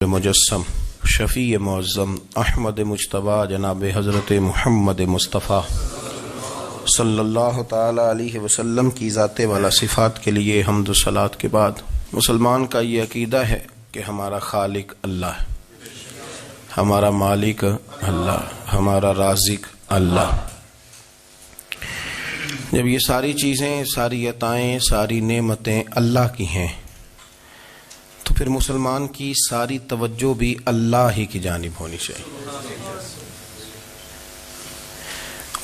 مجسم شفیع معظم احمد مجتبی جناب حضرت محمد مصطفیٰ صلی اللہ تعالی علیہ وسلم کی ذات والا صفات کے لیے حمد و صلات کے بعد مسلمان کا یہ عقیدہ ہے کہ ہمارا خالق اللہ ہے، ہمارا مالک اللہ، ہمارا رازق اللہ۔ جب یہ ساری چیزیں، ساری عطائیں، ساری نعمتیں اللہ کی ہیں تو پھر مسلمان کی ساری توجہ بھی اللہ ہی کی جانب ہونی چاہیے۔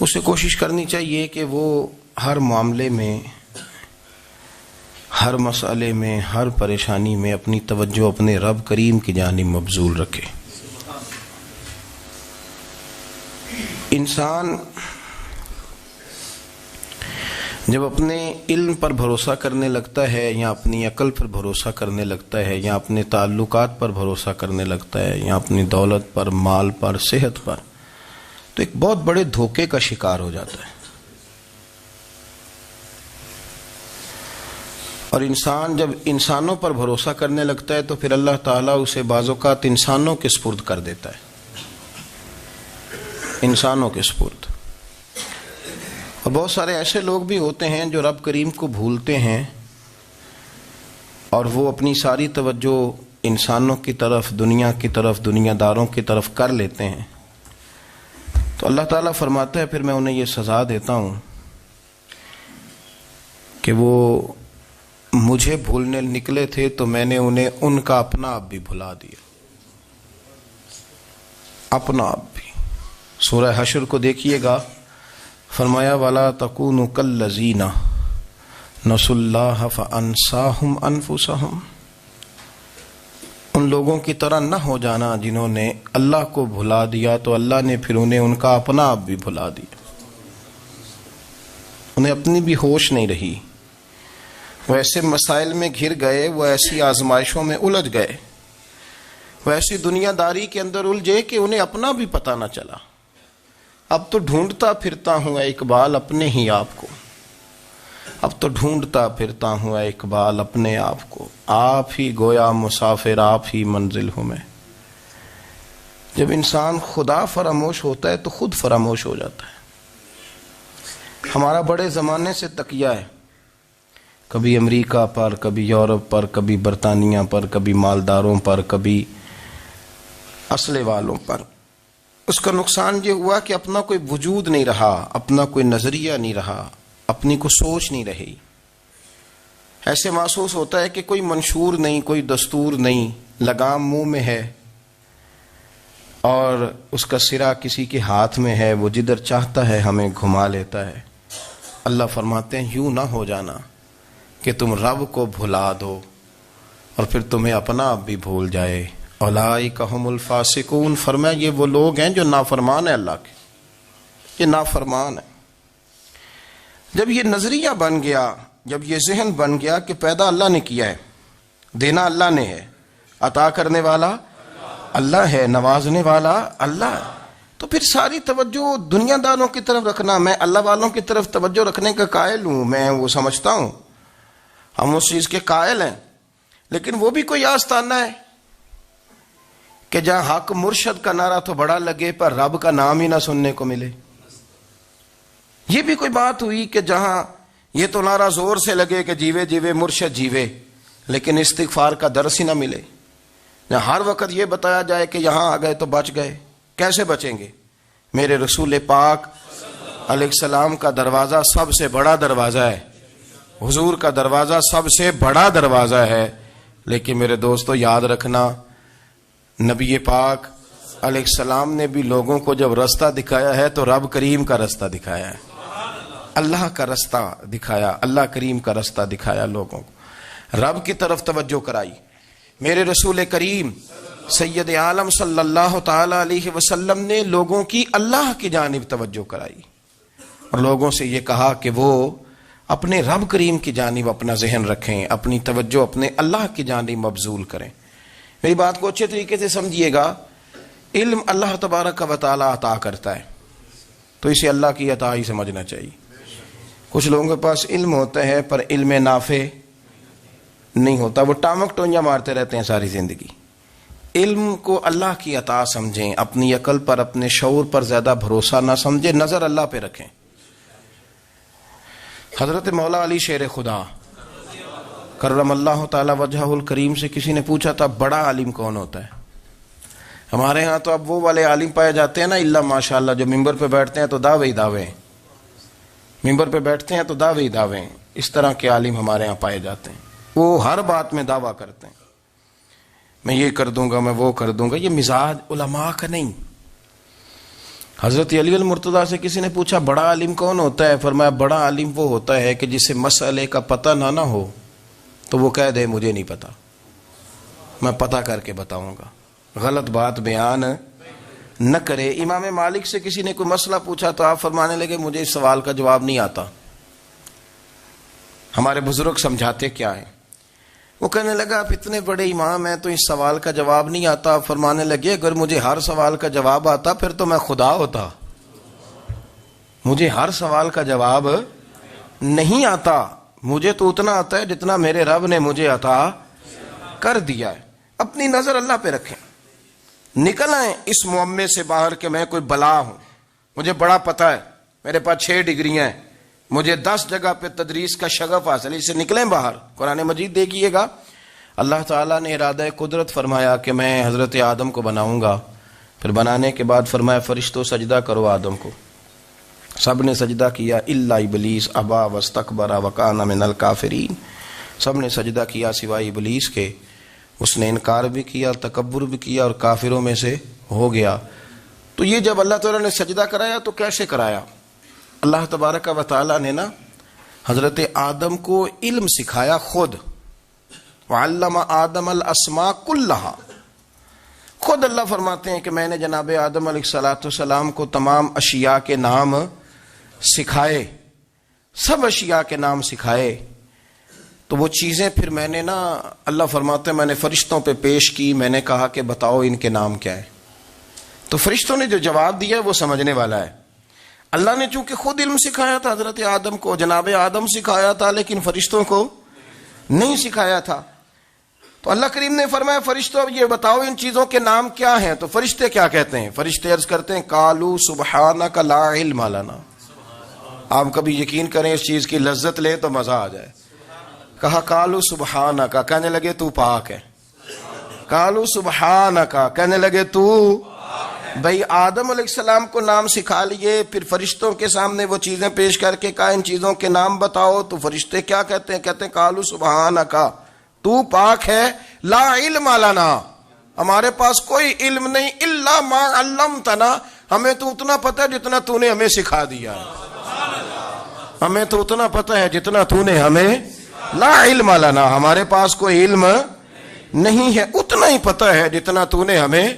اسے کوشش کرنی چاہیے کہ وہ ہر معاملے میں، ہر مسئلے میں، ہر پریشانی میں اپنی توجہ اپنے رب کریم کی جانب مبذول رکھے۔ انسان جب اپنے علم پر بھروسہ کرنے لگتا ہے یا اپنی عقل پر بھروسہ کرنے لگتا ہے یا اپنے تعلقات پر بھروسہ کرنے لگتا ہے یا اپنی دولت پر، مال پر، صحت پر، تو ایک بہت بڑے دھوکے کا شکار ہو جاتا ہے۔ اور انسان جب انسانوں پر بھروسہ کرنے لگتا ہے تو پھر اللہ تعالیٰ اسے بعض اوقات انسانوں کے سپرد کر دیتا ہے، انسانوں کے سپرد۔ اور بہت سارے ایسے لوگ بھی ہوتے ہیں جو رب کریم کو بھولتے ہیں اور وہ اپنی ساری توجہ انسانوں کی طرف، دنیا کی طرف، دنیا داروں کی طرف کر لیتے ہیں، تو اللہ تعالیٰ فرماتا ہے پھر میں انہیں یہ سزا دیتا ہوں کہ وہ مجھے بھولنے نکلے تھے تو میں نے انہیں ان کا اپنا آپ بھی بھلا دیا، اپنا آپ بھی۔ سورہ حشر کو دیکھیے گا، فرمایا وَلَا تَكُونُوا كَالَّذِينَ نَسُوا اللَّهَ فَأَنسَاهُمْ أَنفُسَهُمْ۔ ان لوگوں کی طرح نہ ہو جانا جنہوں نے اللہ کو بھلا دیا تو اللہ نے پھر انہیں ان کا اپنا آپ بھی بھلا دیا، انہیں اپنی بھی ہوش نہیں رہی، وہ ایسے مسائل میں گھر گئے، وہ ایسی آزمائشوں میں الجھ گئے، وہ ایسی دنیا داری کے اندر الجھے کہ انہیں اپنا بھی پتہ نہ چلا۔ اب تو ڈھونڈتا پھرتا ہوں اے اقبال اپنے ہی آپ کو، اب تو ڈھونڈتا پھرتا ہوں اے اقبال اپنے آپ کو، آپ ہی گویا مسافر، آپ ہی منزل ہوں میں۔ جب انسان خدا فراموش ہوتا ہے تو خود فراموش ہو جاتا ہے۔ ہمارا بڑے زمانے سے تکیہ ہے، کبھی امریکہ پر، کبھی یورپ پر، کبھی برطانیہ پر، کبھی مالداروں پر، کبھی اسلحے والوں پر۔ اس کا نقصان یہ ہوا کہ اپنا کوئی وجود نہیں رہا، اپنا کوئی نظریہ نہیں رہا، اپنی کوئی سوچ نہیں رہی۔ ایسے محسوس ہوتا ہے کہ کوئی منشور نہیں، کوئی دستور نہیں، لگام منہ میں ہے اور اس کا سرا کسی کے ہاتھ میں ہے، وہ جدھر چاہتا ہے ہمیں گھما لیتا ہے۔ اللہ فرماتے ہیں یوں نہ ہو جانا کہ تم رب کو بھلا دو اور پھر تمہیں اپنا آپ بھی بھول جائے۔ اولئک ھم الفاسقون، فرمایا یہ وہ لوگ ہیں جو نافرمان ہیں اللہ کے، یہ نافرمان ہے۔ جب یہ نظریہ بن گیا، جب یہ ذہن بن گیا کہ پیدا اللہ نے کیا ہے، دینا اللہ نے ہے، عطا کرنے والا اللہ ہے، نوازنے والا اللہ، تو پھر ساری توجہ دنیا داروں کی طرف رکھنا، میں اللہ والوں کی طرف توجہ رکھنے کا قائل ہوں، میں وہ سمجھتا ہوں، ہم اس چیز کے قائل ہیں، لیکن وہ بھی کوئی آستانہ ہے کہ جہاں حق مرشد کا نعرہ تو بڑا لگے پر رب کا نام ہی نہ سننے کو ملے۔ یہ بھی کوئی بات ہوئی کہ جہاں یہ تو نعرہ زور سے لگے کہ جیوے جیوے مرشد جیوے، لیکن استغفار کا درس ہی نہ ملے۔ جہاں ہر وقت یہ بتایا جائے کہ یہاں آ گئے تو بچ گئے، کیسے بچیں گے؟ میرے رسول پاک علیہ السلام کا دروازہ سب سے بڑا دروازہ ہے، حضور کا دروازہ سب سے بڑا دروازہ ہے، لیکن میرے دوستو یاد رکھنا، نبی پاک علیہ السلام نے بھی لوگوں کو جب رستہ دکھایا ہے تو رب کریم کا رستہ دکھایا ہے، اللہ کا رستہ دکھایا، اللہ کریم کا رستہ دکھایا، لوگوں کو رب کی طرف توجہ کرائی۔ میرے رسول کریم سید عالم صلی اللہ تعالی علیہ وسلم نے لوگوں کی اللہ کی جانب توجہ کرائی اور لوگوں سے یہ کہا کہ وہ اپنے رب کریم کی جانب اپنا ذہن رکھیں، اپنی توجہ اپنے اللہ کی جانب مبذول کریں۔ میری بات کو اچھے طریقے سے سمجھیے گا، علم اللہ تبارک و تعالی عطا کرتا ہے تو اسے اللہ کی عطا ہی سمجھنا چاہیے۔ کچھ لوگوں کے پاس علم ہوتا ہے پر علم نافع نہیں ہوتا، وہ ٹامک ٹونیاں مارتے رہتے ہیں ساری زندگی، علم کو اللہ کی عطا سمجھیں، اپنی عقل پر اپنے شعور پر زیادہ بھروسہ نہ سمجھیں، نظر اللہ پہ رکھیں۔ حضرت مولا علی شیر خدا کرم اللہ تعالی وجہہ الکریم سے کسی نے پوچھا تھا بڑا عالم کون ہوتا ہے؟ ہمارے ہاں تو اب وہ والے عالم پائے جاتے ہیں نا، اللہ ماشاءاللہ، جو ممبر پہ بیٹھتے ہیں تو دعوے ہی دعوے، ممبر پہ بیٹھتے ہیں تو دعوے ہی دعوے، اس طرح کے عالم ہمارے ہاں پائے جاتے ہیں۔ وہ ہر بات میں دعویٰ کرتے ہیں، میں یہ کر دوں گا، میں وہ کر دوں گا۔ یہ مزاج علماء کا نہیں۔ حضرت علی المرتضیٰ سے کسی نے پوچھا بڑا عالم کون ہوتا ہے؟ فرمایا بڑا عالم وہ ہوتا ہے کہ جسے مسئلے کا پتہ نہ ہو تو وہ کہہ دے مجھے نہیں پتا، میں پتہ کر کے بتاؤں گا، غلط بات بیان نہ کرے۔ امام مالک سے کسی نے کوئی مسئلہ پوچھا تو آپ فرمانے لگے مجھے اس سوال کا جواب نہیں آتا، ہمارے بزرگ سمجھاتے کیا ہے؟ وہ کہنے لگا آپ اتنے بڑے امام ہیں تو اس سوال کا جواب نہیں آتا۔ آپ فرمانے لگے اگر مجھے ہر سوال کا جواب آتا پھر تو میں خدا ہوتا، مجھے ہر سوال کا جواب نہیں آتا، مجھے تو اتنا آتا ہے جتنا میرے رب نے مجھے عطا کر دیا ہے۔ اپنی نظر اللہ پہ رکھیں، نکل آئیں اس معمے سے باہر کہ میں کوئی بلا ہوں، مجھے بڑا پتہ ہے، میرے پاس 6 ڈگریاں ہیں، مجھے 10 جگہ پہ تدریس کا شغف حاصل ہے، اس سے نکلیں باہر۔ قرآن مجید دیکھیے گا، اللہ تعالیٰ نے ارادہ قدرت فرمایا کہ میں حضرت آدم کو بناؤں گا، پھر بنانے کے بعد فرمایا فرشتوں سجدہ کرو آدم کو، سب نے سجدہ کیا الا ابلیس ابا واستکبر وکان من الکافرین، سب نے سجدہ کیا سوائے ابلیس کے، اس نے انکار بھی کیا، تکبر بھی کیا اور کافروں میں سے ہو گیا۔ تو یہ جب اللہ تعالیٰ نے سجدہ کرایا تو کیسے کرایا؟ اللہ تبارک و تعالیٰ نے نا حضرت آدم کو علم سکھایا خود، وعلم آدم الاسماء کلہا، خود اللہ فرماتے ہیں کہ میں نے جناب آدم علیہ السلام کو تمام اشیاء کے نام سکھائے، سب اشیاء کے نام سکھائے۔ تو وہ چیزیں پھر میں نے نا، اللہ فرماتے ہیں میں نے فرشتوں پہ پیش کی، میں نے کہا کہ بتاؤ ان کے نام کیا ہے، تو فرشتوں نے جو جواب دیا وہ سمجھنے والا ہے۔ اللہ نے چونکہ خود علم سکھایا تھا حضرت آدم کو، جناب آدم سکھایا تھا، لیکن فرشتوں کو نہیں سکھایا تھا۔ تو اللہ کریم نے فرمایا فرشتوں یہ بتاؤ ان چیزوں کے نام کیا ہیں، تو فرشتے کیا کہتے ہیں؟ فرشتے عرض کرتے ہیں قالوا سبحانک لا علم لنا۔ آپ کبھی یقین کریں اس چیز کی لذت لیں تو مزہ آ جائے۔ کہا قالوا سبحانک، کہنے لگے تو پاک ہے، قالوا سبحانک، کہنے لگے تو بھئی آدم علیہ السلام کو نام سکھا لیے، پھر فرشتوں کے سامنے وہ چیزیں پیش کر کے کہا ان چیزوں کے نام بتاؤ، تو فرشتے کیا کہتے ہیں؟ کہتے ہیں قالوا سبحانک، تو پاک ہے، لا علم لنا، ہمارے پاس کوئی علم نہیں، الا ما علمتنا، ہمیں تو اتنا پتہ ہے جتنا تو نے ہمیں سکھا دیا ہے، ہمیں تو اتنا پتہ ہے جتنا تو نے ہمیں، لا علم لنا، ہمارے پاس کوئی علم نہیں ہے، اتنا ہی پتہ ہے جتنا تو نے ہمیں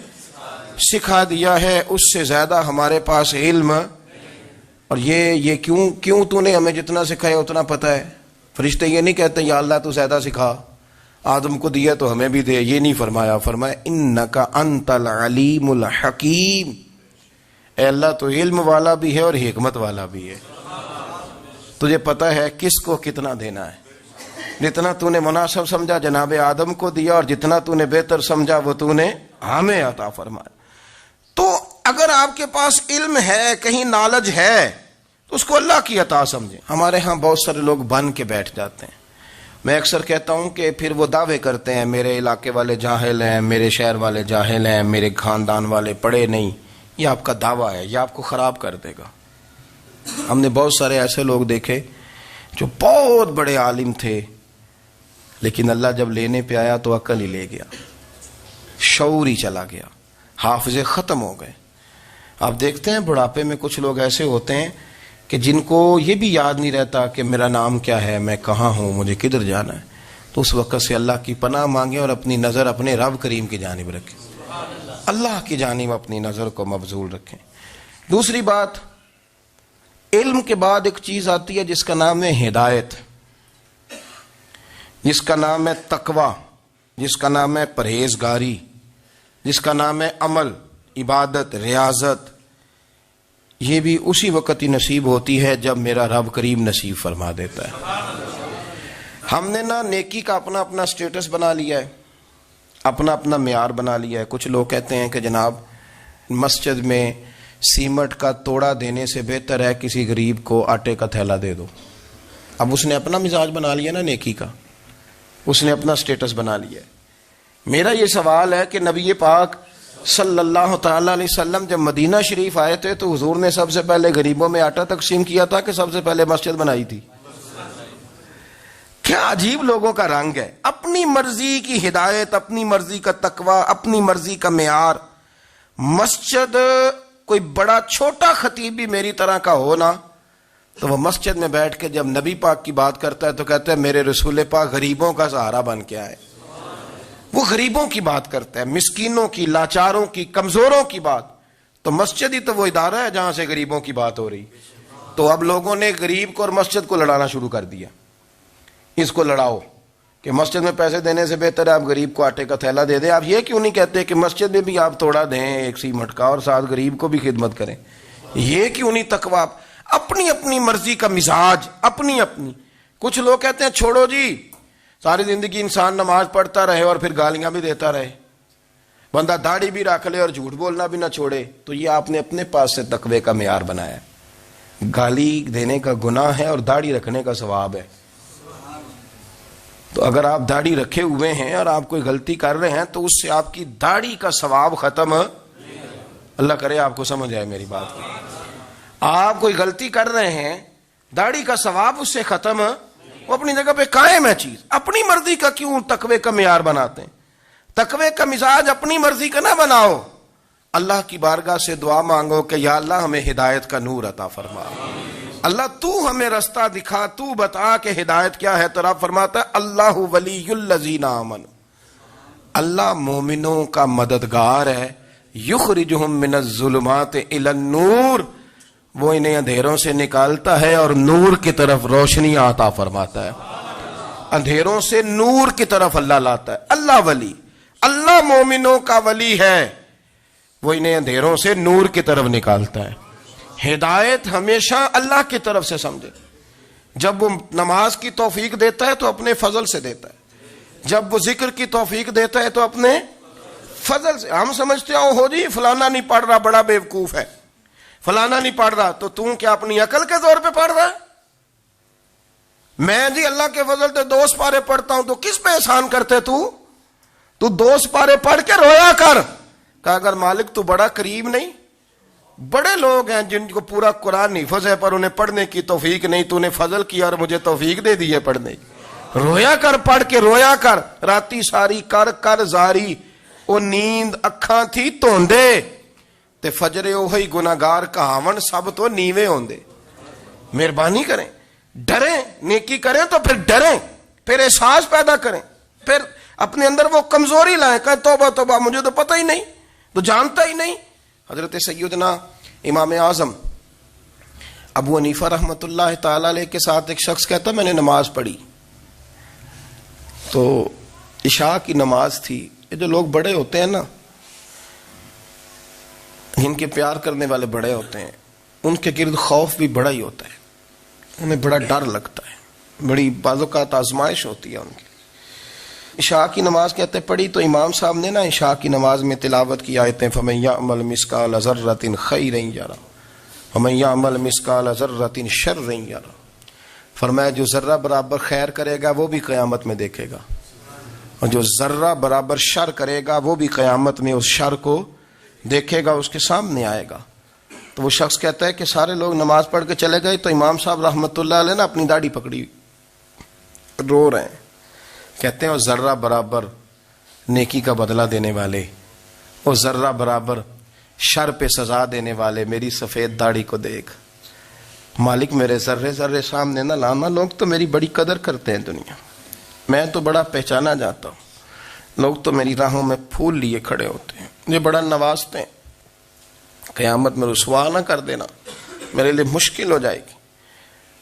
سکھا دیا ہے، اس سے زیادہ ہمارے پاس علم۔ اور یہ کیوں تو نے ہمیں جتنا سکھایا اتنا پتہ ہے؟ فرشتے یہ نہیں کہتے یا اللہ تو زیادہ سکھا، آدم کو دیا تو ہمیں بھی دے، یہ نہیں فرمایا، فرمایا انک انت العلیم الحکیم، اے اللہ تو علم والا بھی ہے اور حکمت والا بھی ہے، تجھے پتہ ہے کس کو کتنا دینا ہے، جتنا تو نے مناسب سمجھا جناب آدم کو دیا، اور جتنا تو نے بہتر سمجھا وہ تو نے ہمیں عطا فرمایا۔ تو اگر آپ کے پاس علم ہے، کہیں نالج ہے، تو اس کو اللہ کی عطا سمجھیں۔ ہمارے ہاں بہت سارے لوگ بن کے بیٹھ جاتے ہیں، میں اکثر کہتا ہوں کہ پھر وہ دعوے کرتے ہیں میرے علاقے والے جاہل ہیں، میرے شہر والے جاہل ہیں، میرے خاندان والے پڑھے نہیں۔ یہ آپ کا دعویٰ ہے، یہ آپ کو خراب کر دے گا۔ ہم نے بہت سارے ایسے لوگ دیکھے جو بہت بڑے عالم تھے، لیکن اللہ جب لینے پہ آیا تو عقل ہی لے گیا، شعور ہی چلا گیا، حافظے ختم ہو گئے۔ آپ دیکھتے ہیں بڑھاپے میں کچھ لوگ ایسے ہوتے ہیں کہ جن کو یہ بھی یاد نہیں رہتا کہ میرا نام کیا ہے، میں کہاں ہوں، مجھے کدھر جانا ہے۔ تو اس وقت سے اللہ کی پناہ مانگیں اور اپنی نظر اپنے رب کریم کی جانب رکھیں، اللہ کی جانب اپنی نظر کو مبذول رکھیں۔ دوسری بات، علم کے بعد ایک چیز آتی ہے جس کا نام ہے ہدایت، جس کا نام ہے تقوی، جس کا نام ہے پرہیزگاری، جس کا نام ہے عمل، عبادت، ریاضت۔ یہ بھی اسی وقت ہی نصیب ہوتی ہے جب میرا رب کریم نصیب فرما دیتا ہے۔ ہم نے نا نیکی کا اپنا اپنا سٹیٹس بنا لیا ہے، اپنا اپنا معیار بنا لیا ہے. کچھ لوگ کہتے ہیں کہ جناب مسجد میں سیمٹ کا توڑا دینے سے بہتر ہے کسی غریب کو آٹے کا تھیلا دے دو. اب اس نے اپنا مزاج بنا لیا نا نیکی کا, اس نے اپنا سٹیٹس بنا لیا ہے. میرا یہ سوال ہے کہ نبی پاک صلی اللہ تعالی علیہ وسلم جب مدینہ شریف آئے تھے تو حضور نے سب سے پہلے غریبوں میں آٹا تقسیم کیا تھا کہ سب سے پہلے مسجد بنائی تھی؟ کیا عجیب لوگوں کا رنگ ہے. اپنی مرضی کی ہدایت, اپنی مرضی کا تقوی, اپنی مرضی کا معیار. مسجد کوئی بڑا چھوٹا خطیب بھی میری طرح کا ہو نا, تو وہ مسجد میں بیٹھ کے جب نبی پاک کی بات کرتا ہے تو کہتا ہے میرے رسول پاک غریبوں کا سہارا بن کے آئے. وہ غریبوں کی بات کرتا ہے, مسکینوں کی, لاچاروں کی, کمزوروں کی بات. تو مسجد ہی تو وہ ادارہ ہے جہاں سے غریبوں کی بات ہو رہی. تو اب لوگوں نے غریب کو اور مسجد کو لڑانا شروع کر دیا. اس کو لڑاؤ کہ مسجد میں پیسے دینے سے بہتر ہے آپ غریب کو آٹے کا تھیلا دے دیں. آپ یہ کیوں نہیں کہتے کہ مسجد میں بھی آپ توڑا دیں ایک سیمٹ کا اور ساتھ غریب کو بھی خدمت کریں؟ یہ کیوں نہیں تقویٰ؟ اپنی اپنی مرضی کا مزاج, اپنی اپنی. کچھ لوگ کہتے ہیں چھوڑو جی, ساری زندگی انسان نماز پڑھتا رہے اور پھر گالیاں بھی دیتا رہے, بندہ داڑھی بھی رکھ لے اور جھوٹ بولنا بھی نہ چھوڑے. تو یہ آپ نے اپنے پاس سے تقوی کا معیار بنایا. گالی دینے کا گناہ ہے اور داڑھی رکھنے کا ثواب ہے. تو اگر آپ داڑھی رکھے ہوئے ہیں اور آپ کوئی غلطی کر رہے ہیں تو اس سے آپ کی داڑھی کا ثواب ختم, اللہ کرے آپ کو سمجھ آئے میری بات. آپ کوئی غلطی کر رہے ہیں, داڑھی کا ثواب اس سے ختم, وہ اپنی جگہ پہ قائم ہے چیز. اپنی مرضی کا کیوں تقوی کا معیار بناتے ہیں؟ تقوی کا مزاج اپنی مرضی کا نہ بناؤ. اللہ کی بارگاہ سے دعا مانگو کہ یا اللہ ہمیں ہدایت کا نور عطا فرما. اللہ تو ہمیں رستہ دکھا, تو بتا کہ ہدایت کیا ہے. تو رب فرماتا ہے اللہ ولی الذین آمنوا, اللہ مومنوں کا مددگار ہے. یخرجہم من الظلمات الی النور, وہ انہیں اندھیروں سے نکالتا ہے اور نور کی طرف روشنی عطا فرماتا ہے. اندھیروں سے نور کی طرف اللہ لاتا ہے. اللہ ولی, اللہ مومنوں کا ولی ہے, وہ انہیں اندھیروں سے نور کی طرف نکالتا ہے. ہدایت ہمیشہ اللہ کی طرف سے سمجھے. جب وہ نماز کی توفیق دیتا ہے تو اپنے فضل سے دیتا ہے, جب وہ ذکر کی توفیق دیتا ہے تو اپنے فضل سے. ہم سمجھتے ہیں ہو جی فلانا نہیں پڑھ رہا بڑا بیوقوف ہے, فلانا نہیں پڑھ رہا, تو تم کیا اپنی عقل کے زور پہ پڑھ رہا ہے؟ میں جی اللہ کے فضل سے 2 سپارے پڑھتا ہوں, تو کس پہ احسان کرتے تو 2 سپارے پڑھ کے رویا کر. کہ اگر مالک تو بڑا قریب نہیں, بڑے لوگ ہیں جن کو پورا قرآن حفظ ہے پر انہیں پڑھنے کی توفیق نہیں, تو نے فضل کیا اور مجھے توفیق دے دی ہے پڑھنے کی. رویا کر, پڑھ کے رویا کر. راتی ساری کر کر زاری, وہ نیند اکھاں تھی توندے, تے فجرے وہی گناہگار کہاون سب تو نیوے ہوندے. مہربانی کریں, ڈریں, نیکی کریں تو پھر ڈریں, پھر احساس پیدا کریں, پھر اپنے اندر وہ کمزوری لائیں کہ توبہ توبہ مجھے تو پتہ ہی نہیں, تو جانتا ہی نہیں. حضرت سیدنا امام اعظم ابو حنیفہ رحمۃ اللہ تعالی علیہ کے ساتھ ایک شخص کہتا میں نے نماز پڑھی, تو عشاء کی نماز تھی. یہ جو لوگ بڑے ہوتے ہیں نا, جن کے پیار کرنے والے بڑے ہوتے ہیں, ان کے گرد خوف بھی بڑا ہی ہوتا ہے, انہیں بڑا ڈر لگتا ہے, بڑی بعض اوقات آزمائش ہوتی ہے ان کی. عشاء کی نماز کہتے پڑھی تو امام صاحب نے نا عشاء کی نماز میں تلاوت کی آیتیں فَمَن يَعْمَلْ مِثْقَالَ ذَرَّةٍ خَيْرًا يَرَهُ وَمَن يَعْمَلْ مِثْقَالَ ذَرَّةٍ شَرًّا يَرَهُ. فرمایا جو ذرہ برابر خیر کرے گا وہ بھی قیامت میں دیکھے گا, اور جو ذرہ برابر شر کرے گا وہ بھی قیامت میں اس شر کو دیکھے گا, اس کے سامنے آئے گا. تو وہ شخص کہتا ہے کہ سارے لوگ نماز پڑھ کے چلے گئے تو امام صاحب رحمۃ اللہ علیہ نے اپنی داڑھی پکڑی, رو رہے ہیں. کہتے ہیں وہ ذرہ برابر نیکی کا بدلہ دینے والے, وہ ذرہ برابر شر پہ سزا دینے والے, میری سفید داڑھی کو دیکھ مالک, میرے ذرے ذرے سامنے نہ لانا. لوگ تو میری بڑی قدر کرتے ہیں دنیا, میں تو بڑا پہچانا جاتا ہوں, لوگ تو میری راہوں میں پھول لیے کھڑے ہوتے ہیں, مجھے بڑا نوازتے ہیں. قیامت میں رسوا نہ کر دینا, میرے لیے مشکل ہو جائے گی.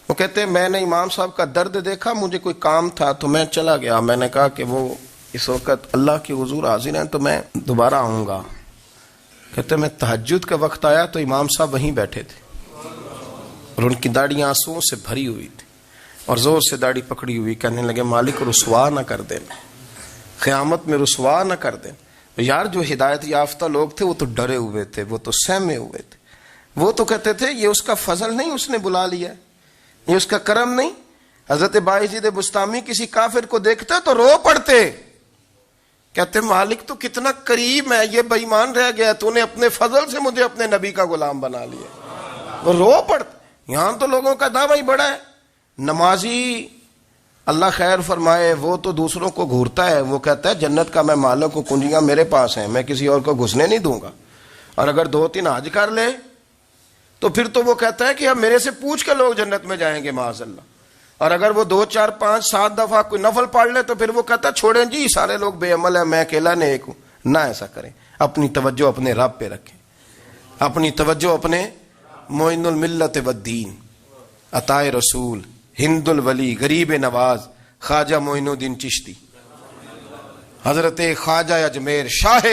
وہ کہتے ہیں میں نے امام صاحب کا درد دیکھا, مجھے کوئی کام تھا تو میں چلا گیا. میں نے کہا کہ وہ اس وقت اللہ کے حضور حاضر ہیں تو میں دوبارہ آؤں گا. کہتے ہیں میں تہجد کا وقت آیا تو امام صاحب وہیں بیٹھے تھے اور ان کی داڑیاں آنسوؤں سے بھری ہوئی تھی اور زور سے داڑھی پکڑی ہوئی. کہنے لگے مالک رسوا نہ کر دینا, قیامت میں رسوا نہ کر دیں. یار جو ہدایت یافتہ لوگ تھے وہ تو ڈرے ہوئے تھے, وہ تو سہمے ہوئے تھے, وہ تو کہتے تھے یہ اس کا فضل نہیں, اس نے بلا لیا, یہ اس کا کرم نہیں. حضرت باعزید بستامی کسی کافر کو دیکھتا تو رو پڑتے, کہتے مالک تو کتنا کریم ہے, یہ بے ایمان رہ گیا, تو نے اپنے فضل سے مجھے اپنے نبی کا غلام بنا لیا. وہ رو پڑتے. یہاں تو لوگوں کا دعویٰ ہی بڑا ہے. نمازی اللہ خیر فرمائے وہ تو دوسروں کو گھورتا ہے, وہ کہتا ہے جنت کا میں مالک ہوں, کنجیاں میرے پاس ہیں, میں کسی اور کو گھسنے نہیں دوں گا. اور اگر 2-3 حج کر لے تو پھر تو وہ کہتا ہے کہ اب میرے سے پوچھ کے لوگ جنت میں جائیں گے معاذ اللہ. اور اگر وہ 2 4 5 7 دفعہ کوئی نفل پڑھ لے تو پھر وہ کہتا ہے چھوڑیں جی سارے لوگ بے عمل ہیں, میں اکیلا نیک ہوں. نہ ایسا کریں, اپنی توجہ اپنے رب پہ رکھیں, اپنی توجہ اپنے معین الملت والدین, عطا رسول, ہند الولی, غریب نواز, خواجہ معین الدین چشتی, حضرت خواجہ اجمیر, شاہ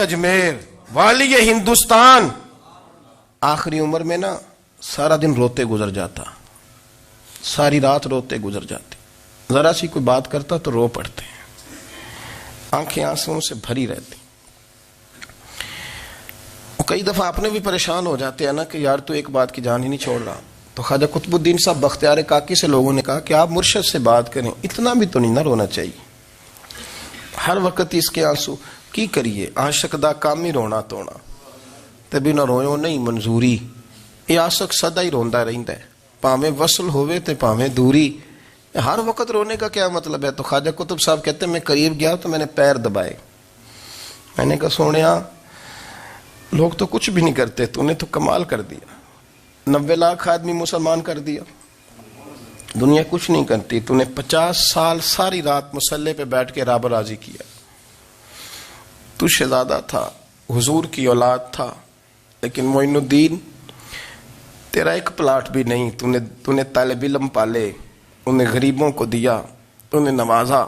اجمیر, والی ہندوستان. آخری عمر میں نا سارا دن روتے گزر جاتا, ساری رات روتے گزر جاتی, ذرا سی کوئی بات کرتا تو رو پڑتے, آنکھیں آنسوؤں سے بھری رہتی. کئی دفعہ اپنے بھی پریشان ہو جاتے ہیں نا کہ یار تو ایک بات کی جان ہی نہیں چھوڑ رہا. تو خواجہ قطب الدین صاحب بختیار کاکی سے لوگوں نے کہا کہ آپ مرشد سے بات کریں, اتنا بھی تو نہیں نہ رونا چاہیے, ہر وقت اس کے آنسو کی کریے. عاشق دا کام ہی رونا تونا, تبھی نہ رویو نہیں منظوری. یہ عاشق سدا ہی روندا رہندا ہے, پاویں وصل ہوئے تے پاویں دوری. ہر وقت رونے کا کیا مطلب ہے؟ تو خواجہ قطب صاحب کہتے ہیں میں قریب گیا تو میں نے پیر دبائے, میں نے کہا سونیا لوگ تو کچھ بھی نہیں کرتے, تو نے تو کمال کر دیا. 90 لاکھ آدمی مسلمان کر دیا, دنیا کچھ نہیں کرتی. تو نے 50 سال ساری رات مصلے پہ بیٹھ کے رب راضی کیا. تو شہزادہ تھا, حضور کی اولاد تھا, لیکن معین الدین تیرا ایک پلاٹ بھی نہیں. تو نے طالب علم پالے, انہیں غریبوں کو دیا, انہیں نوازا,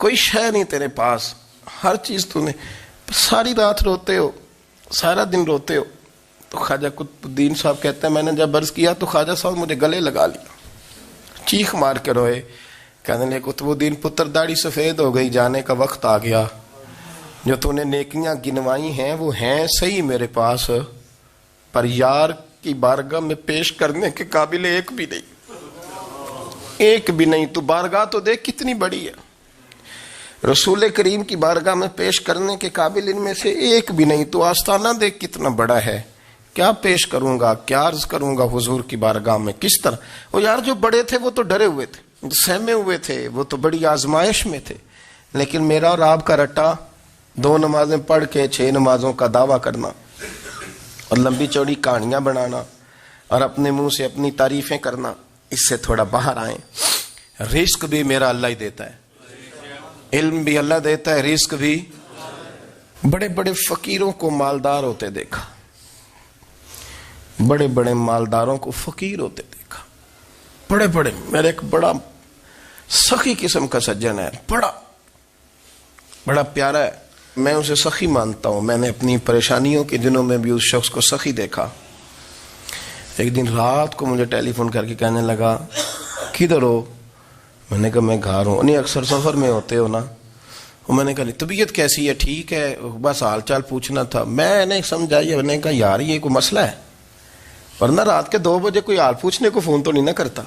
کوئی شے نہیں تیرے پاس, ہر چیز تو نے. ساری رات روتے ہو, سارا دن روتے ہو. تو خواجہ قطب الدین صاحب کہتے ہیں میں نے جب عرض کیا تو خواجہ صاحب مجھے گلے لگا لیا, چیخ مار کے روئے, کہنے لگے قطب الدین پتر داڑھی سفید ہو گئی, جانے کا وقت آ گیا. جو تو نے نیکیاں گنوائی ہیں وہ ہیں صحیح میرے پاس, پر یار کی بارگاہ میں پیش کرنے کے قابل ایک بھی نہیں. تو بارگاہ تو دیکھ کتنی بڑی ہے, رسول کریم کی بارگاہ میں پیش کرنے کے قابل ان میں سے ایک بھی نہیں. تو آستانہ دیکھ کتنا بڑا ہے, کیا پیش کروں گا, کیا عرض کروں گا حضور کی بارگاہ میں, کس طرح. وہ یار جو بڑے تھے وہ تو ڈرے ہوئے تھے, سہمے ہوئے تھے, وہ تو بڑی آزمائش میں تھے. لیکن میرا اور آپ کا رٹا 2 نمازیں پڑھ کے 6 نمازوں کا دعویٰ کرنا اور لمبی چوڑی کہانیاں بنانا اور اپنے منہ سے اپنی تعریفیں کرنا, اس سے تھوڑا باہر آئیں. رزق بھی میرا اللہ ہی دیتا ہے, علم بھی اللہ دیتا ہے, رزق بھی. بڑے بڑے فقیروں کو مالدار ہوتے دیکھا, بڑے بڑے مالداروں کو فقیر ہوتے دیکھا. بڑے بڑے, میرے ایک بڑا سخی قسم کا سجن ہے, بڑا پیارا ہے, میں اسے سخی مانتا ہوں. میں نے اپنی پریشانیوں کے دنوں میں بھی اس شخص کو سخی دیکھا. ایک دن رات کو مجھے ٹیلی فون کر کے کہنے لگا کدھر ہو؟ میں نے کہا میں گھر ہوں. نہیں اکثر سفر میں ہوتے ہو نا؟ میں نے کہا طبیعت کیسی ہے؟ ٹھیک ہے, بس حال چال پوچھنا تھا. میں نے سمجھائی, میں نے کہا یار یہ کوئی مسئلہ ہے, ورنہ رات کے 2 بجے کوئی حال پوچھنے کو فون تو نہیں نہ کرتا,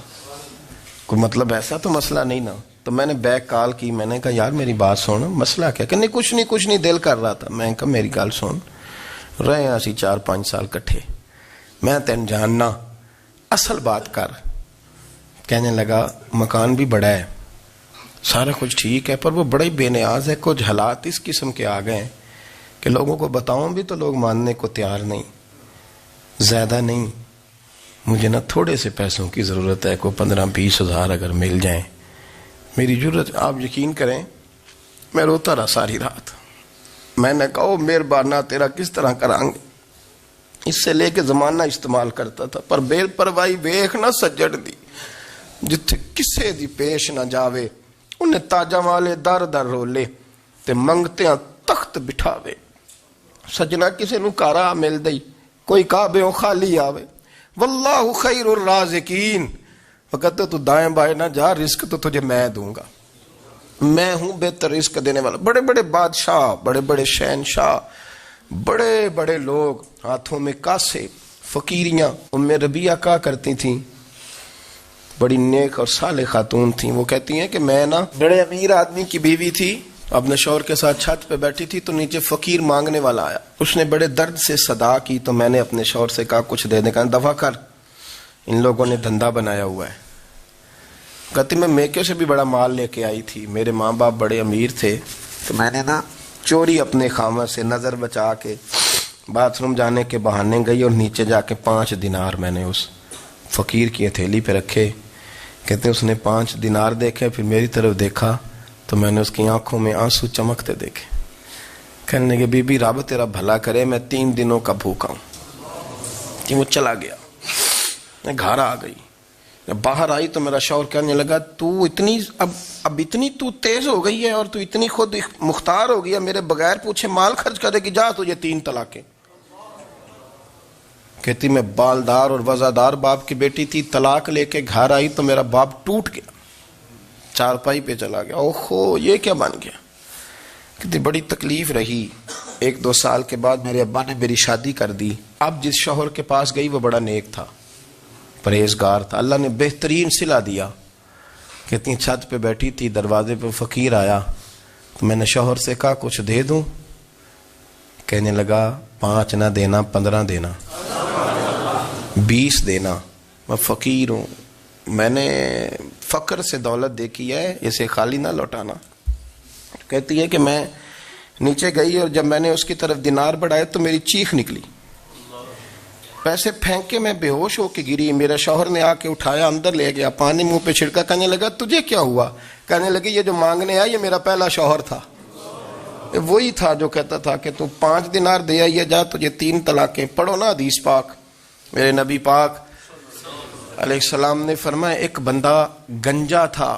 کوئی مطلب ایسا تو مسئلہ نہیں نا. تو میں نے بیک کال کی, میں نے کہا یار میری بات سن, مسئلہ کیا؟ کہ نہیں کچھ نہیں دل کر رہا تھا. میں نے کہا میری گل سن, رہے ہیں اسی 4-5 سال کٹھے, میں تین جاننا, اصل بات کر. کہنے لگا مکان بھی بڑا ہے, سارا کچھ ٹھیک ہے, پر وہ بڑا ہی بے نیاز ہے. کچھ حالات اس قسم کے آ گئے ہیں کہ لوگوں کو بتاؤں بھی تو لوگ ماننے کو تیار نہیں. زیادہ نہیں, مجھے نا تھوڑے سے پیسوں کی ضرورت ہے, کوئی 15-20 ہزار اگر مل جائیں میری ضرورت. آپ یقین کریں میں روتا رہا ساری رات. میں نے کہا مہربانہ تیرا کس طرح کریں گے, اس سے لے کے زمانہ استعمال کرتا تھا, پر بے پرواہی ویخ نہ سجڑ دی, جتھے کسے دی پیش نہ جاوے, انہیں تاجاں والے در در رولے تے منگتیاں تخت بٹھاوے. سجنا کسے نو کارا مل دئی, کوئی کعبے خالی آوے. واللہ خیر الرازقین, وہ کہتے تو دائیں بائیں نہ جا، رزق تو تجھے میں دوں گا، میں ہوں بہتر رزق دینے والا۔ بڑے بڑے بادشاہ، بڑے بڑے شہنشاہ، بڑے بڑے لوگ، ہاتھوں میں کاسے، فقیریاں۔ ام ربیعہ کہا کرتی تھیں، بڑی نیک اور صالح خاتون تھیں، وہ کہتی ہیں کہ میں نا بڑے امیر آدمی کی بیوی تھی، اپنے شوہر کے ساتھ چھت پہ بیٹھی تھی تو نیچے فقیر مانگنے والا آیا، اس نے بڑے درد سے صدا کی تو میں نے اپنے شوہر سے کہا کچھ دے دیں، کہا دفع کر، ان لوگوں نے دھندا بنایا ہوا ہے۔ کہتی میں میکے سے بھی بڑا مال لے کے آئی تھی، میرے ماں باپ بڑے امیر تھے تو میں نے نا چوری اپنے خامہ سے نظر بچا کے باتھ روم جانے کے بہانے گئی اور نیچے جا کے 5 دینار میں نے اس فقیر کی ہتھیلی پہ رکھے۔ کہتے اس نے 5 دینار دیکھے، پھر میری طرف دیکھا تو میں نے اس کی آنکھوں میں آنسو چمکتے دیکھے۔ کہنے لگے بی بی رب تیرا بھلا کرے، میں 3 دنوں کا بھوکا ہوں۔ کہ وہ چلا گیا، میں گھر آ گئی، باہر آئی تو میرا شوہر کہنے لگا تو اتنی اب اتنی تو تیز ہو گئی ہے اور تو اتنی خود مختار ہو گئی ہے، میرے بغیر پوچھے مال خرچ کرے کہ جا تجھے 3 طلاقیں۔ کہتی میں بالدار اور وزادار باپ کی بیٹی تھی، طلاق لے کے گھر آئی تو میرا باپ ٹوٹ گیا، چارپائی پہ چلا گیا، اوہو یہ کیا بن گیا۔ کہتی بڑی تکلیف رہی، 1-2 سال کے بعد میرے ابا نے میری شادی کر دی۔ اب جس شوہر کے پاس گئی وہ بڑا نیک تھا، پرہیزگار تھا، اللہ نے بہترین صلہ دیا۔ کہتی چھت پہ بیٹھی تھی، دروازے پہ فقیر آیا تو میں نے شوہر سے کہا کچھ دے دوں، کہنے لگا 5 نہ دینا، 15 دینا، 20 دینا، میں فقیر ہوں، میں نے فقر سے دولت دیکھی ہے، اسے خالی نہ لوٹانا۔ کہتی ہے کہ میں نیچے گئی اور جب میں نے اس کی طرف دینار بڑھائے تو میری چیخ نکلی، پیسے پھینک کے میں بے ہوش ہو کے گری، میرے شوہر نے آ کے اٹھایا، اندر لے گیا، پانی منہ پہ چھڑکا، کہنے لگا تجھے کیا ہوا؟ کہنے لگی یہ جو مانگنے آیا یہ میرا پہلا شوہر تھا، وہی تھا جو کہتا تھا کہ تو 5 دینار دے آئیے جا تجھے 3 طلاقیں۔ پڑھو نا حدیث پاک، میرے نبی پاک علیہ السلام نے فرمایا ایک بندہ گنجا تھا،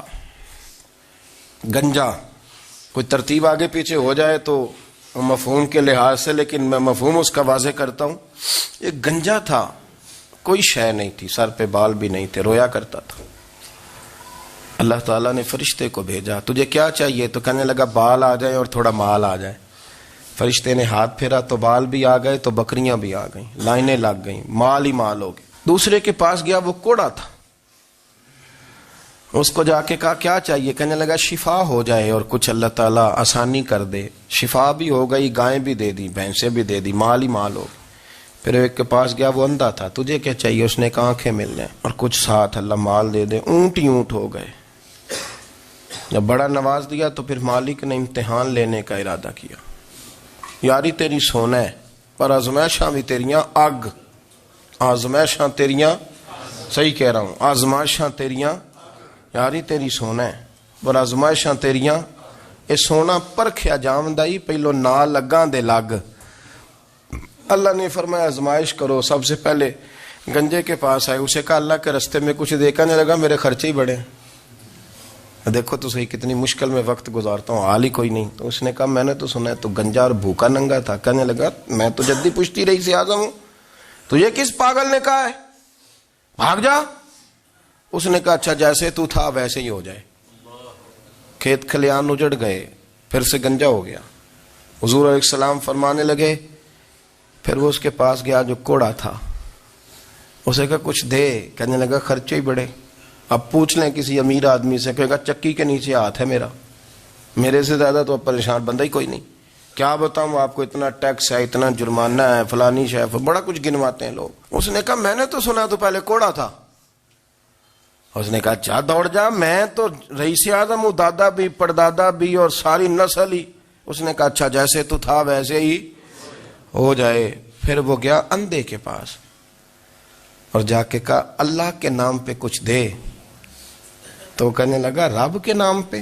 گنجا، کوئی ترتیب آگے پیچھے ہو جائے تو مفہوم کے لحاظ سے، لیکن میں مفہوم اس کا واضح کرتا ہوں، ایک گنجا تھا، کوئی شے نہیں تھی، سر پہ بال بھی نہیں تھے، رویا کرتا تھا۔ اللہ تعالیٰ نے فرشتے کو بھیجا، تجھے کیا چاہیے؟ تو کہنے لگا بال آ جائے اور تھوڑا مال آ جائے۔ فرشتے نے ہاتھ پھیرا تو بال بھی آ گئے تو بکریاں بھی آ گئیں، لائنیں لگ گئیں، مال ہی مال ہو گئے۔ دوسرے کے پاس گیا، وہ کوڑا تھا، اس کو جا کے کہا کیا چاہیے؟ کہنے لگا شفا ہو جائے اور کچھ اللہ تعالیٰ آسانی کر دے۔ شفا بھی ہو گئی، گائیں بھی دے دی، بھینسیں بھی دے دی، مال ہی مال ہو گئی۔ پھر ایک کے پاس گیا، وہ اندھا تھا، تجھے کیا چاہیے؟ اس نے کہا آنکھیں مل جائیں اور کچھ ساتھ اللہ مال دے دے۔ اونٹ ہی اونٹ ہو گئے۔ جب بڑا نواز دیا تو پھر مالک نے امتحان لینے کا ارادہ کیا، یاری تیری سونا ہے پر آزمائشاں بھی تیریاں اگ، آزمائشاں تیریاں، صحیح کہہ رہا ہوں، آزمائشاں تیریاں، یاری تیری سونا ہے پر آزمائشاں تیریاں، اے سونا پرکھیا جامدائی پہلو نہ لگاں دے لگ۔ اللہ نے فرمایا آزمائش کرو۔ سب سے پہلے گنجے کے پاس آئے، اسے کہا اللہ کے رستے میں کچھ دیکھنے لگا، میرے خرچے ہی بڑے، دیکھو تو صحیح کتنی مشکل میں وقت گزارتا ہوں، حال ہی کوئی نہیں۔ تو اس نے کہا میں نے تو سنا ہے تو گنجا اور بھوکا ننگا تھا۔ کہنے لگا میں تو جدی پشتی رئیس اعظم ہوں، تجھے کس پاگل نے کہا ہے بھاگ جا؟ اس نے کہا اچھا جیسے تو تھا ویسے ہی ہو جائے۔ کھیت کھلیان اجڑ گئے، پھر سے گنجا ہو گیا۔ حضور علیہ السلام فرمانے لگے، پھر وہ اس کے پاس گیا جو کوڑا تھا، اسے کہا کچھ دے، کہنے لگا خرچے ہی بڑے۔ اب پوچھ لیں کسی امیر آدمی سے، کہے گا چکی کے نیچے ہاتھ ہے میرا، میرے سے زیادہ تو اب پریشان بندہ ہی کوئی نہیں، کیا بتاؤں آپ کو، اتنا ٹیکس ہے، اتنا جرمانہ ہے، فلانی شے، بڑا کچھ گنواتے ہیں لوگ۔ اس نے کہا میں نے تو سنا تو پہلے کوڑا تھا۔ اس نے کہا جا دوڑ جا، میں تو رئیس اعظم ہوں، دادا بھی پردادا بھی اور ساری نسل ہی۔ اس نے کہا اچھا جیسے تو تھا ویسے ہی ہو جائے۔ پھر وہ گیا اندھے کے پاس اور جا کے کہا اللہ کے نام پہ کچھ دے۔ تو وہ کہنے لگا رب کے نام پہ؟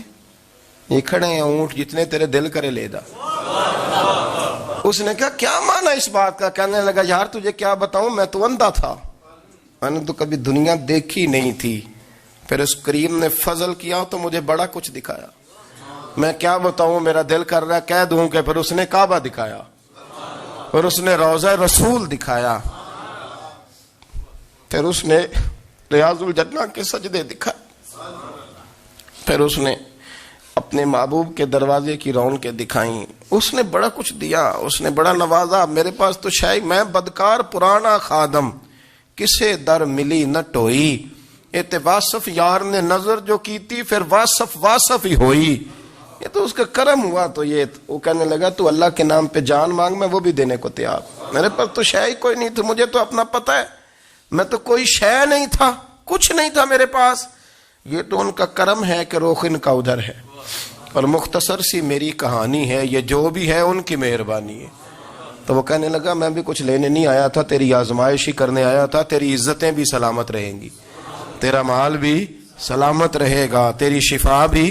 یہ کھڑے ہیں اونٹ، جتنے تیرے دل کرے لے جا۔ اس نے کہا کیا معنی اس بات کا؟ کہنے لگا یار تجھے کیا بتاؤں، میں تو اندھا تھا، میں نے تو کبھی دنیا دیکھی نہیں تھی، پھر اس کریم نے فضل کیا تو مجھے بڑا کچھ دکھایا، میں کیا بتاؤں، میرا دل کر رہا ہے کہہ دوں کہ پھر اس نے کعبہ دکھایا، پھر اس نے روضہ رسول دکھایا، پھر اس نے ریاض الجنہ کے سجدے دکھا. پھر اس نے اپنے محبوب کے دروازے کی رونقیں دکھائیں. اس نے بڑا کچھ دیا, اس نے بڑا نوازا. میرے پاس تو شاید میں بدکار پرانا خادم, کسے در ملی نہ ٹوئی, اے واصف یار نے نظر جو کی تھی, پھر واصف ہی ہوئی. یہ تو اس کا کرم ہوا. تو یہ وہ کہنے لگا تو اللہ کے نام پہ جان مانگ, میں وہ بھی دینے کو تیار. میرے پاس تو شے ہی کوئی نہیں تھی, مجھے تو اپنا پتہ ہے, میں تو کوئی شے نہیں تھا, کچھ نہیں تھا میرے پاس. یہ تو ان کا کرم ہے کہ رخ ان کا ادھر ہے. اور مختصر سی میری کہانی ہے, یہ جو بھی ہے ان کی مہربانی ہے. تو وہ کہنے لگا میں بھی کچھ لینے نہیں آیا تھا, تیری آزمائش ہی کرنے آیا تھا. تیری عزتیں بھی سلامت رہیں گی, تیرا مال بھی سلامت رہے گا, تیری شفا بھی.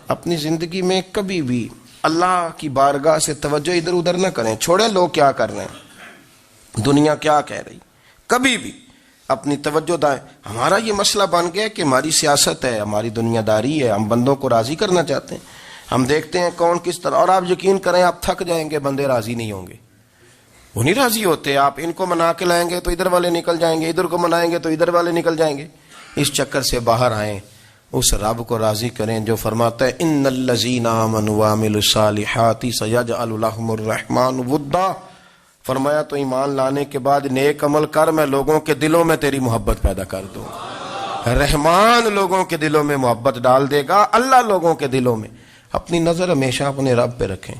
اپنی زندگی میں کبھی بھی اللہ کی بارگاہ سے توجہ ادھر ادھر نہ کریں. چھوڑیں لوگ کیا کر رہے ہیں, دنیا کیا کہہ رہی. کبھی بھی اپنی توجہ دائیں. ہمارا یہ مسئلہ بن گیا کہ ہماری سیاست ہے, ہماری دنیا داری ہے, ہم بندوں کو راضی کرنا چاہتے ہیں. ہم دیکھتے ہیں کون کس طرح, اور آپ یقین کریں آپ تھک جائیں گے, بندے راضی نہیں ہوں گے, وہ نہیں راضی ہوتے. آپ ان کو منا کے لائیں گے تو ادھر والے نکل جائیں گے, ادھر کو منائیں گے تو ادھر والے نکل جائیں گے. اس چکر سے باہر آئیں, اس رب کو راضی کریں جو فرماتا ہے ان الذین آمنوا وعملوا الصالحات سیجعل لهم الرحمن ودا. فرمایا تو ایمان لانے کے بعد نیک عمل کر, میں لوگوں کے دلوں میں تیری محبت پیدا کر دوں. رحمان لوگوں کے دلوں میں محبت ڈال دے گا, اللہ لوگوں کے دلوں میں. اپنی نظر ہمیشہ اپنے رب پہ رکھیں.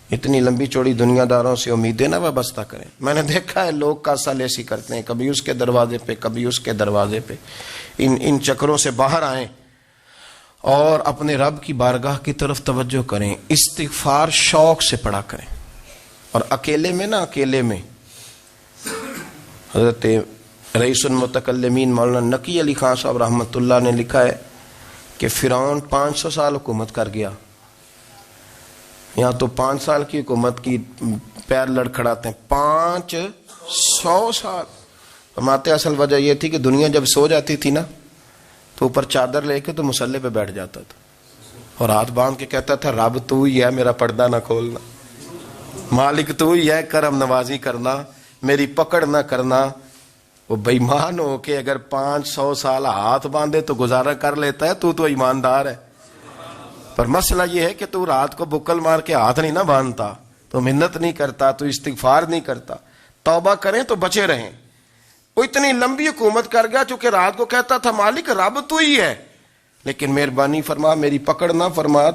اتنی لمبی چوڑی دنیا داروں سے امیدیں نہ وابستہ کریں. میں نے دیکھا ہے لوگ کاسا لیسی کرتے ہیں, کبھی اس کے دروازے پہ کبھی اس کے دروازے پہ. ان چکروں سے باہر آئیں اور اپنے رب کی بارگاہ کی طرف توجہ کریں. استغفار شوق سے پڑھا کریں. اور اکیلے میں اکیلے میں حضرت رئیس المتکلمین مولانا نقی علی خان صاحب رحمۃ اللہ نے لکھا ہے کہ فرعون 500 سال حکومت کر گیا. یہاں تو 5 سال کی حکومت کی پیر لڑکھڑاتے ہیں, 500 سال. فرماتے اصل وجہ یہ تھی کہ دنیا جب سو جاتی تھی نا تو اوپر چادر لے کے تو مصلے پہ بیٹھ جاتا تھا اور ہاتھ باندھ کے کہتا تھا رب تو ہی ہے, میرا پردہ نہ کھولنا, مالک تو ہی ہے, کرم نوازی کرنا, میری پکڑ نہ کرنا. وہ بے ایمان ہو کے اگر 500 سال ہاتھ باندھے تو گزارا کر لیتا ہے, تو ایماندار ہے. پر مسئلہ یہ ہے کہ تو رات کو بکل مار کے ہاتھ نہیں نہ باندھتا, تو منت نہیں کرتا, تو استغفار نہیں کرتا. توبہ کریں تو بچے رہیں. وہ اتنی لمبی حکومت کر گیا چونکہ رات کو کہتا تھا مالک رب تو ہی ہے, لیکن مہربانی فرما, میری پکڑ نہ فرما.